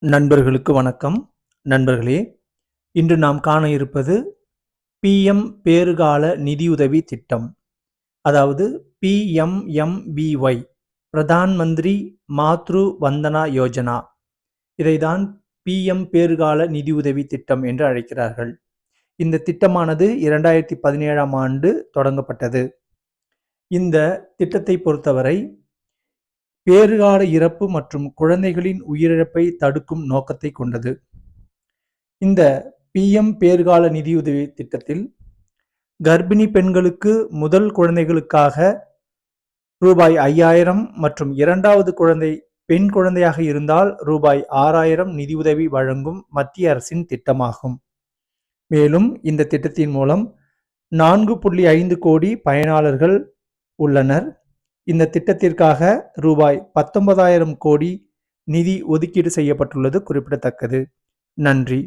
நண்பர்களுக்கு வணக்கம். நண்பர்களே, இன்று நாம் காண இருப்பது பிஎம் பேறுகால நிதியுதவி திட்டம். அதாவது பிஎம்எம்பிஒய், பிரதான் மந்திரி மாத்ரு வந்தனா யோஜனா. இதைதான் பிஎம் பேறுகால நிதியுதவி திட்டம் என்று அழைக்கிறார்கள். இந்த திட்டமானது 2017ஆம் ஆண்டு தொடங்கப்பட்டது. இந்த திட்டத்தை பொறுத்தவரை பேறுகால இறப்பு மற்றும் குழந்தைகளின் உயிரிழப்பை தடுக்கும் நோக்கத்தை கொண்டது. இந்த பிஎம் பேறுகால நிதியுதவி திட்டத்தில் கர்ப்பிணி பெண்களுக்கு முதல் குழந்தைகளுக்காக ரூபாய் 5000 மற்றும் இரண்டாவது குழந்தை பெண் குழந்தையாக இருந்தால் ரூபாய் 6000 நிதியுதவி வழங்கும் மத்திய அரசின் திட்டமாகும். மேலும் இந்த திட்டத்தின் மூலம் 4.5 கோடி பயனாளர்கள் உள்ளனர். இந்த திட்டத்திற்காக ரூபாய் 19,000 கோடி நிதி ஒதுக்கீடு செய்யப்பட்டுள்ளது குறிப்பிடத்தக்கது. நன்றி.